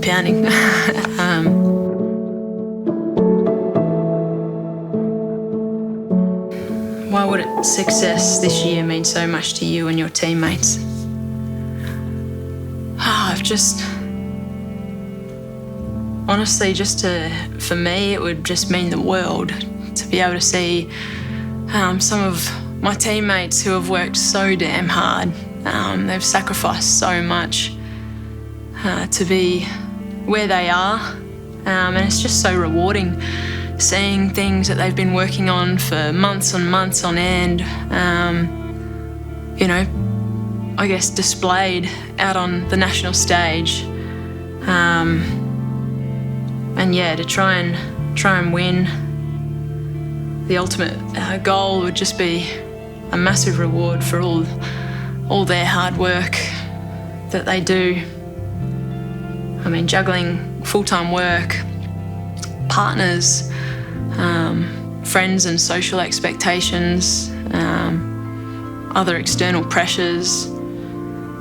pounding. Why would success this year mean so much to you and your teammates? Honestly, for me, it would just mean the world to be able to see some of my teammates who have worked so damn hard. They've sacrificed so much to be where they are, and it's just so rewarding seeing things that they've been working on for months on end, I guess displayed out on the national stage. And yeah, to try and win, the ultimate goal would just be a massive reward for all their hard work that they do. I mean, juggling full-time work, partners, friends and social expectations, other external pressures,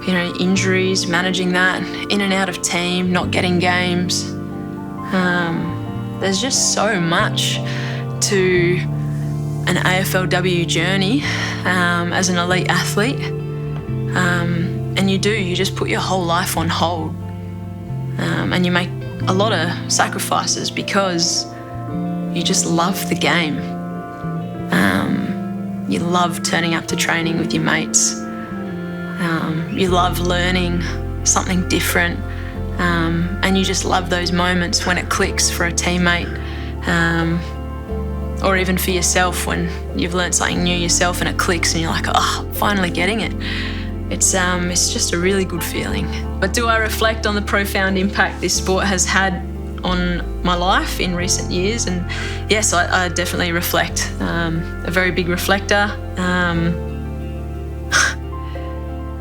injuries, managing that, in and out of team, not getting games. There's just so much to an AFLW journey as an elite athlete, and you just put your whole life on hold, and you make a lot of sacrifices because you just love the game. You love turning up to training with your mates. You love learning something different. And you just love those moments when it clicks for a teammate, or even for yourself when you've learned something new yourself and it clicks and you're like, finally getting it. It's just a really good feeling. But do I reflect on the profound impact this sport has had on my life in recent years? And yes, I definitely reflect. A very big reflector.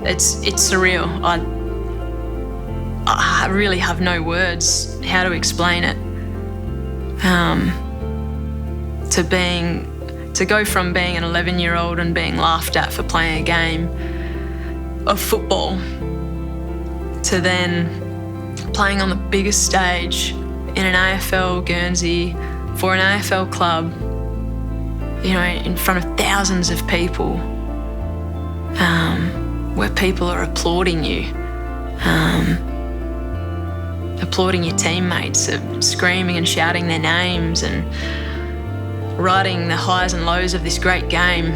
It's surreal. I really have no words how to explain it. To go from being an 11-year-old and being laughed at for playing a game of football to then playing on the biggest stage in an AFL Guernsey for an AFL club, in front of thousands of people, where people are applauding you. Applauding your teammates, screaming and shouting their names and riding the highs and lows of this great game.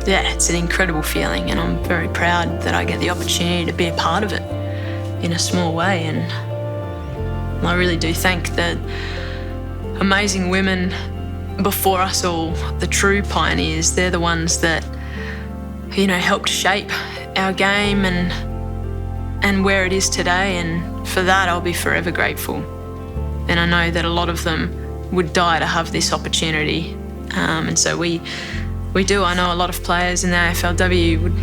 Yeah, it's an incredible feeling, and I'm very proud that I get the opportunity to be a part of it in a small way. And I really do thank the amazing women before us all, the true pioneers. They're the ones that, helped shape our game and where it is today, and for that I'll be forever grateful. And I know that a lot of them would die to have this opportunity, and so we do. I know a lot of players in the AFLW would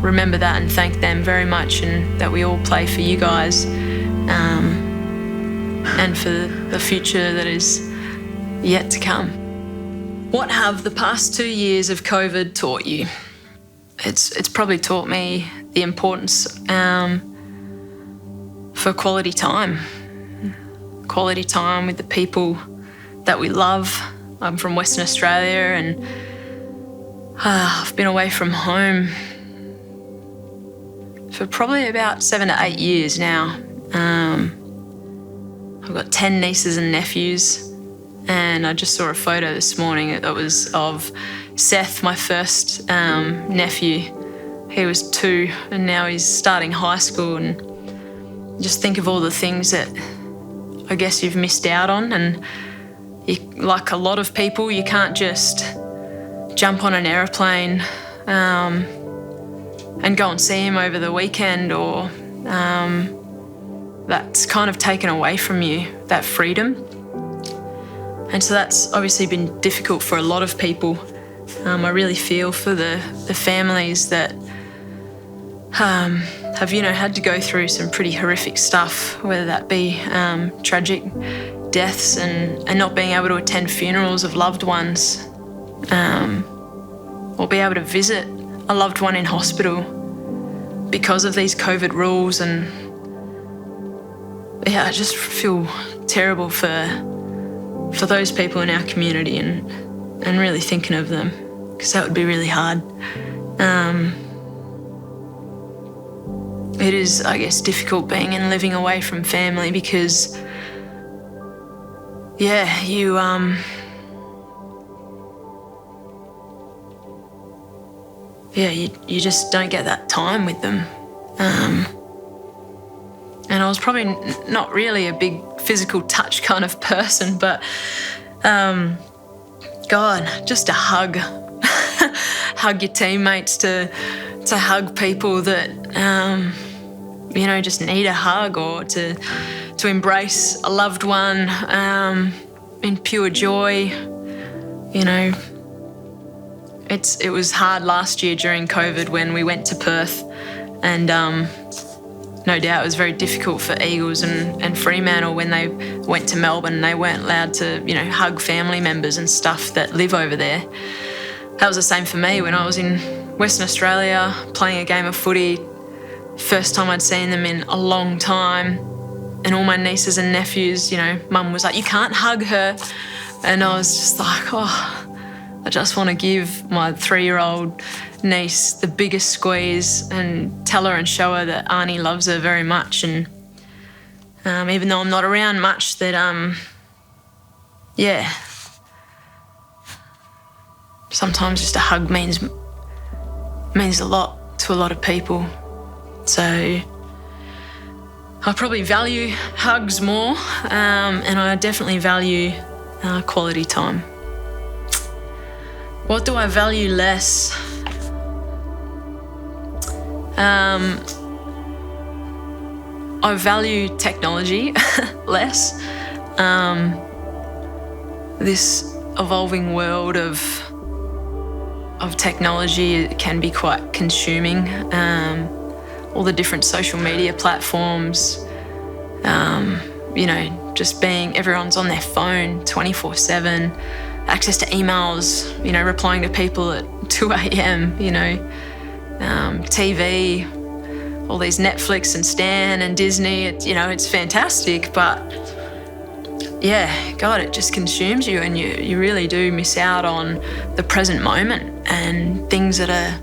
remember that and thank them very much, and that we all play for you guys, and for the future that is yet to come. What have the past 2 years of COVID taught you? It's probably taught me the importance for quality time with the people that we love. I'm from Western Australia, and I've been away from home for probably about 7 to 8 years now. I've got 10 nieces and nephews, and I just saw a photo this morning that was of Seth, my first nephew. He was 2 and now he's starting high school, and just think of all the things that I guess you've missed out on. And like a lot of people, you can't just jump on an aeroplane and go and see him over the weekend, or that's kind of taken away from you, that freedom. And so that's obviously been difficult for a lot of people. I really feel for the families that have, had to go through some pretty horrific stuff, whether that be tragic deaths and not being able to attend funerals of loved ones, or be able to visit a loved one in hospital because of these COVID rules. And yeah, I just feel terrible for those people in our community and really thinking of them, because that would be really hard. It is, I guess, difficult being and living away from family because, yeah, you just don't get that time with them. And I was probably not really a big physical touch kind of person, but God, just to hug your teammates, to hug people that just need a hug, or to embrace a loved one in pure joy. It was hard last year during COVID when we went to Perth, and no doubt it was very difficult for Eagles and Fremantle when they went to Melbourne and they weren't allowed to, hug family members and stuff that live over there. That was the same for me when I was in Western Australia playing a game of footy. First time I'd seen them in a long time, and all my nieces and nephews, Mum was like, "You can't hug her," and I was just like, oh, I just want to give my 3-year-old niece the biggest squeeze and tell her and show her that Arnie loves her very much. And even though I'm not around much, that sometimes just a hug means a lot to a lot of people. So I probably value hugs more, and I definitely value quality time. What do I value less? I value technology less. This evolving world of technology can be quite consuming. All the different social media platforms, just being, everyone's on their phone 24/7, access to emails, replying to people at 2 a.m, TV, all these Netflix and Stan and Disney, it's fantastic, but yeah, God, it just consumes you, and you really do miss out on the present moment and things that are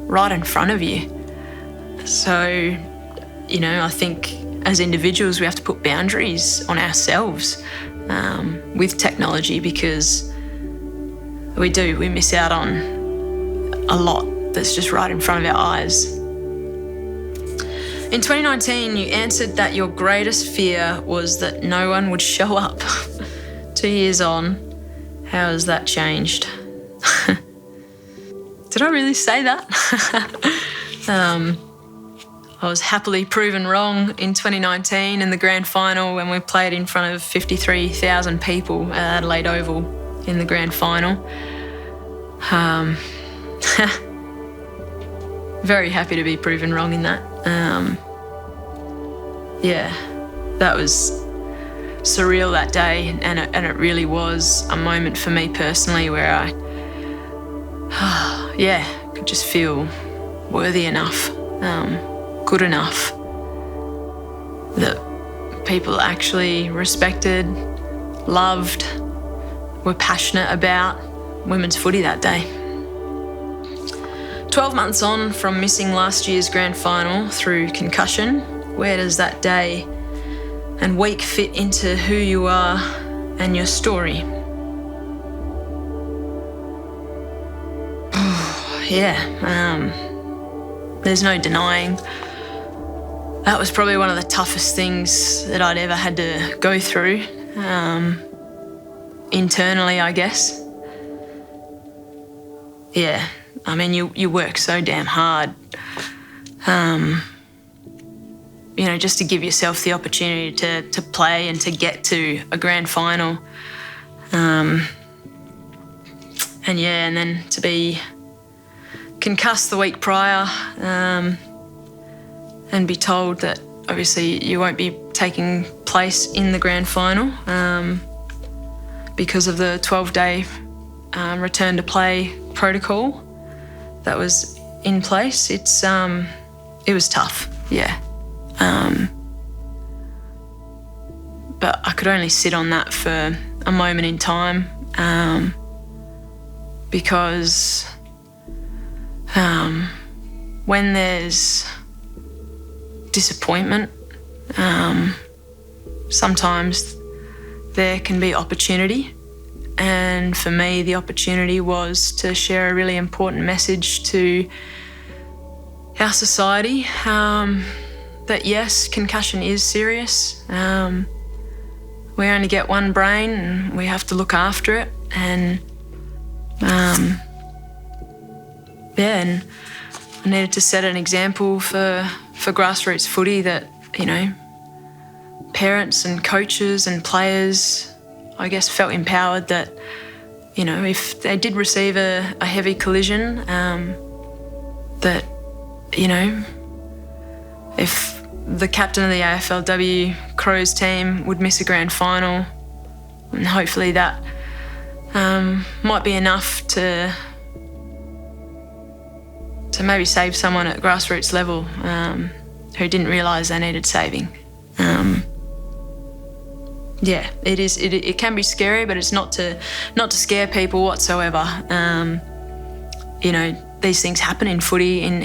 right in front of you. So, I think as individuals we have to put boundaries on ourselves with technology, because we miss out on a lot that's just right in front of our eyes. In 2019, you answered that your greatest fear was that no one would show up. 2 years on, how has that changed? Did I really say that? I was happily proven wrong in 2019 in the grand final when we played in front of 53,000 people at Adelaide Oval in the grand final. Very happy to be proven wrong in that. That was surreal that day, and it really was a moment for me personally where I could just feel worthy enough, good enough, that people actually respected, loved, were passionate about women's footy that day. 12 months on from missing last year's grand final through concussion, where does that day and week fit into who you are and your story? There's no denying that was probably one of the toughest things that I'd ever had to go through, internally, I guess. Yeah, I mean, you work so damn hard, just to give yourself the opportunity to play and to get to a grand final. And then to be concussed the week prior, and be told that obviously you won't be taking place in the grand final because of the 12-day return to play protocol that was in place. It was tough, yeah. but I could only sit on that for a moment in time, because when there's disappointment, sometimes there can be opportunity. And for me, the opportunity was to share a really important message to our society, that yes, concussion is serious. We only get one brain and we have to look after it. And and I needed to set an example for grassroots footy that, parents and coaches and players, I guess, felt empowered that, if they did receive a heavy collision, that, if the captain of the AFLW Crows team would miss a grand final, and hopefully that might be enough to maybe save someone at grassroots level who didn't realise they needed saving. It can be scary, but it's not to scare people whatsoever. These things happen in footy, in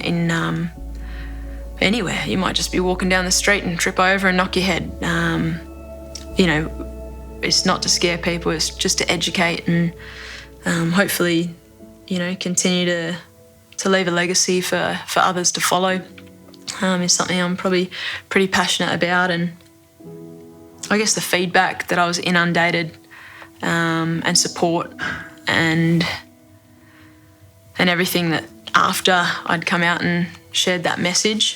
anywhere. You might just be walking down the street and trip over and knock your head. It's not to scare people, it's just to educate and hopefully, continue to leave a legacy for others to follow. Is something I'm probably pretty passionate about, and I guess the feedback that I was inundated and support and everything that after I'd come out and shared that message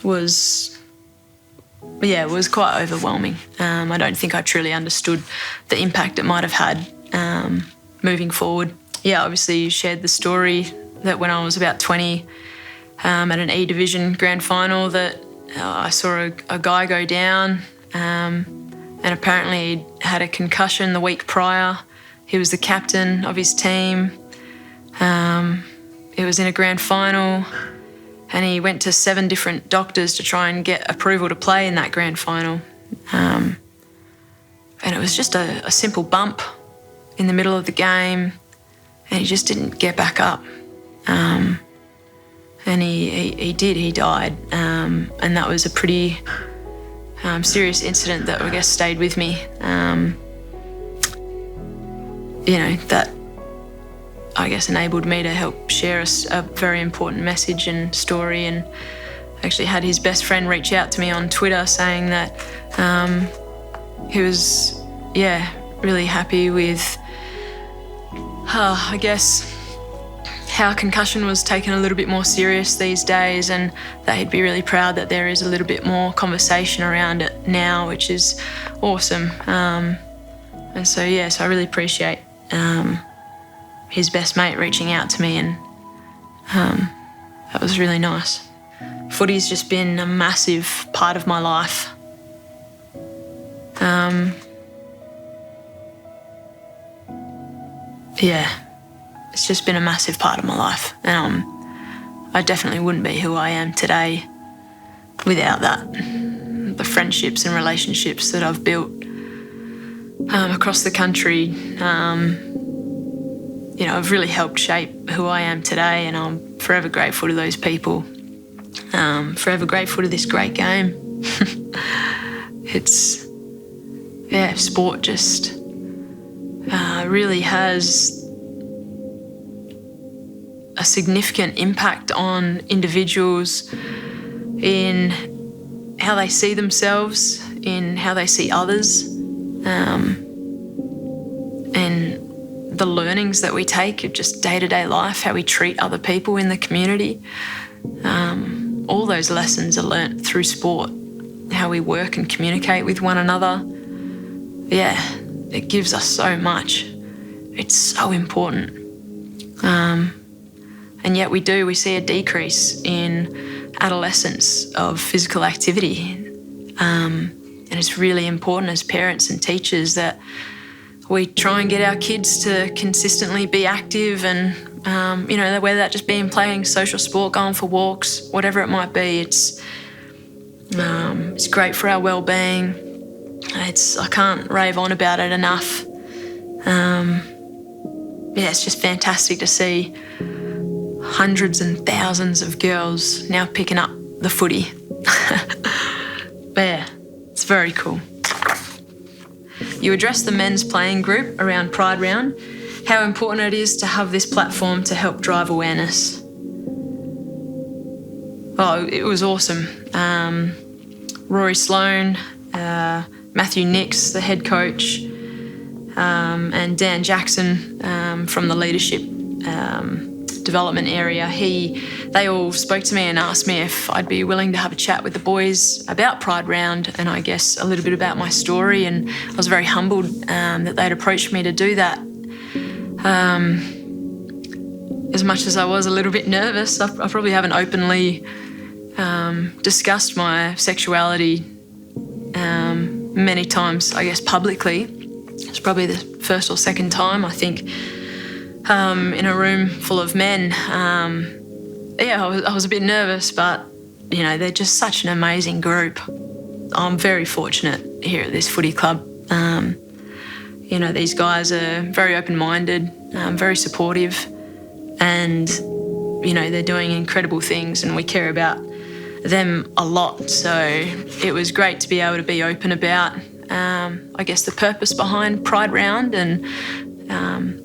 was quite overwhelming. I don't think I truly understood the impact it might have had moving forward. Yeah, obviously you shared the story that when I was about 20 at an E Division grand final that I saw a guy go down and apparently he'd had a concussion the week prior. He was the captain of his team. It was in a grand final and he went to 7 different doctors to try and get approval to play in that grand final. And it was just a simple bump in the middle of the game and he just didn't get back up. And he died. And that was a pretty serious incident that I guess stayed with me. That I guess enabled me to help share a very important message and story, and actually had his best friend reach out to me on Twitter saying that he was, really happy with, I guess, how concussion was taken a little bit more serious these days, and that he'd be really proud that there is a little bit more conversation around it now, which is awesome. And so, so I really appreciate his best mate reaching out to me, and that was really nice. Footy's just been a massive part of my life. It's just been a massive part of my life, and I definitely wouldn't be who I am today without that. The friendships and relationships that I've built across the country, have really helped shape who I am today, and I'm forever grateful to those people. Forever grateful to this great game. Sport just really has a significant impact on individuals in how they see themselves, in how they see others, and the learnings that we take of just day-to-day life, how we treat other people in the community. All those lessons are learnt through sport, how we work and communicate with one another. It gives us so much. It's so important. And yet we see a decrease in adolescence of physical activity. And it's really important as parents and teachers that we try and get our kids to consistently be active, and whether that just being playing social sport, going for walks, whatever it might be. It's great for our well-being. I can't rave on about it enough. It's just fantastic to see hundreds and thousands of girls now picking up the footy. It's very cool. You address the men's playing group around Pride Round, how important it is to have this platform to help drive awareness. Oh, it was awesome. Rory Sloan, Matthew Nix, the head coach, and Dan Jackson from the leadership development area. They all spoke to me and asked me if I'd be willing to have a chat with the boys about Pride Round and I guess a little bit about my story, and I was very humbled that they'd approached me to do that. As much as I was a little bit nervous, I probably haven't openly discussed my sexuality many times, I guess, publicly. It's probably the first or second time, I think, in a room full of men. I was a bit nervous, but, they're just such an amazing group. I'm very fortunate here at this footy club. These guys are very open-minded, very supportive, and, they're doing incredible things and we care about them a lot. So it was great to be able to be open about, I guess, the purpose behind Pride Round and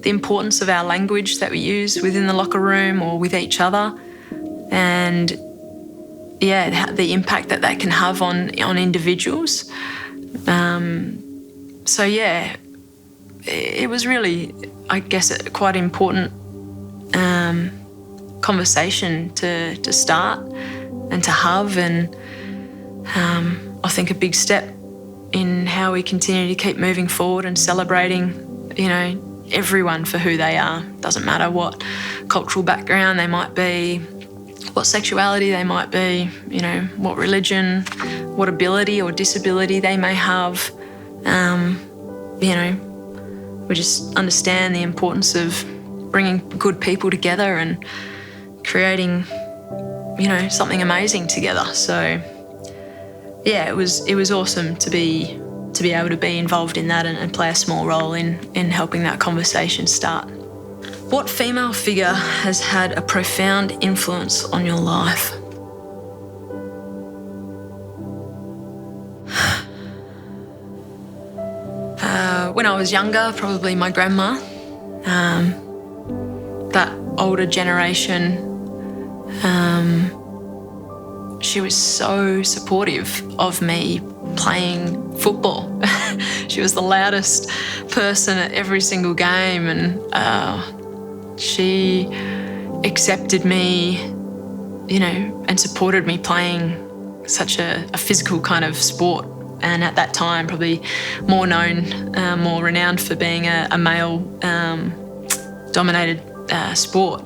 the importance of our language that we use within the locker room or with each other, and the impact that can have on individuals. It was really, I guess, a quite important conversation to start and to have, and I think a big step in how we continue to keep moving forward and celebrating, everyone for who they are. Doesn't matter what cultural background they might be, what sexuality they might be, what religion, what ability or disability they may have. We just understand the importance of bringing good people together and creating, something amazing together. So, it was awesome to be able to be involved in that and play a small role in helping that conversation start. What female figure has had a profound influence on your life? When I was younger, probably my grandma. That older generation, she was so supportive of me playing football. She was the loudest person at every single game, and she accepted me, and supported me playing such a physical kind of sport. And at that time, probably more known, more renowned for being a male dominated sport.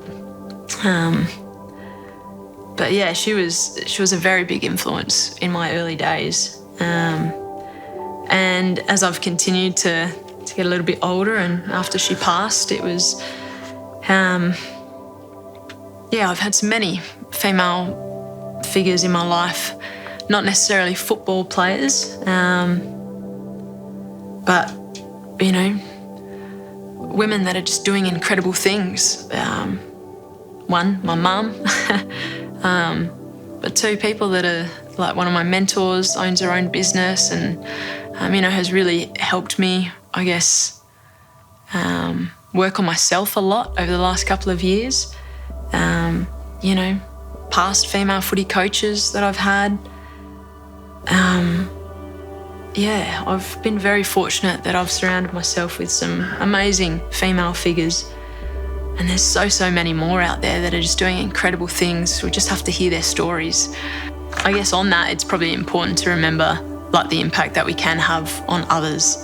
She was a very big influence in my early days. And as I've continued to get a little bit older, and after she passed, it was, I've had so many female figures in my life, not necessarily football players, but, women that are just doing incredible things. One, my mum, but two, people that are like one of my mentors, owns her own business and, has really helped me, I guess, work on myself a lot over the last couple of years. Past female footy coaches that I've had. I've been very fortunate that I've surrounded myself with some amazing female figures, and there's so many more out there that are just doing incredible things. We just have to hear their stories. I guess on that, it's probably important to remember the impact that we can have on others,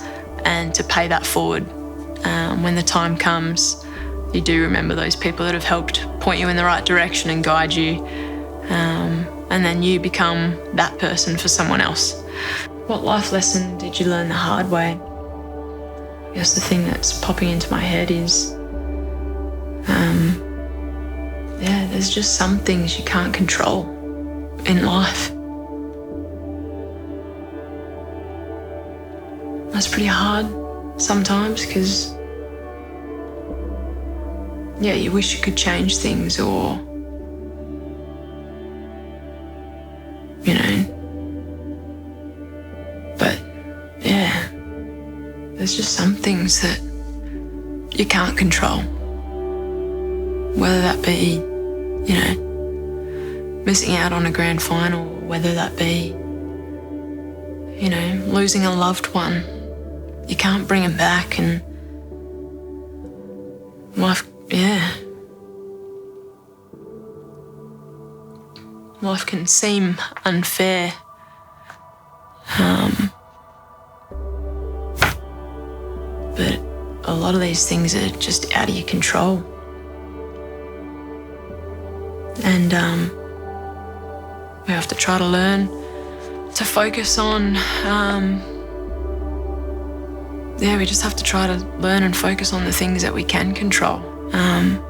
and to pay that forward when the time comes. You do remember those people that have helped point you in the right direction and guide you, and then you become that person for someone else. What life lesson did you learn the hard way? I guess the thing that's popping into my head is, there's just some things you can't control in life. That's pretty hard sometimes because, yeah, you wish you could change things or, you know, but yeah, there's just some things that you can't control. Whether that be, you know, missing out on a grand final, or whether that be, you know, losing a loved one. You can't bring them back, and life, yeah. Life can seem unfair. But a lot of these things are just out of your control. And we have to try to learn to focus on, we just have to try to learn and focus on the things that we can control. And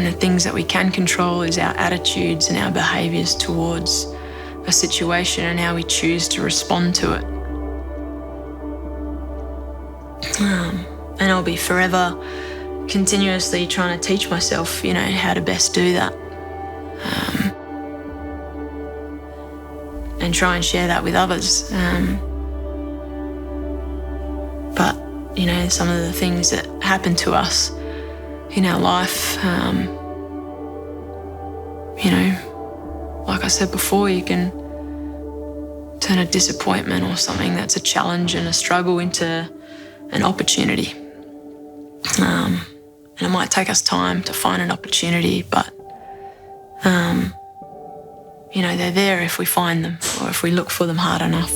the things that we can control is our attitudes and our behaviours towards a situation and how we choose to respond to it. And I'll be forever continuously trying to teach myself, you know, how to best do that. And try and share that with others. But, you know, some of the things that happen to us in our life, you know, like I said before, you can turn a disappointment or something that's a challenge and a struggle into an opportunity. And it might take us time to find an opportunity, but, you know, they're there if we find them or if we look for them hard enough.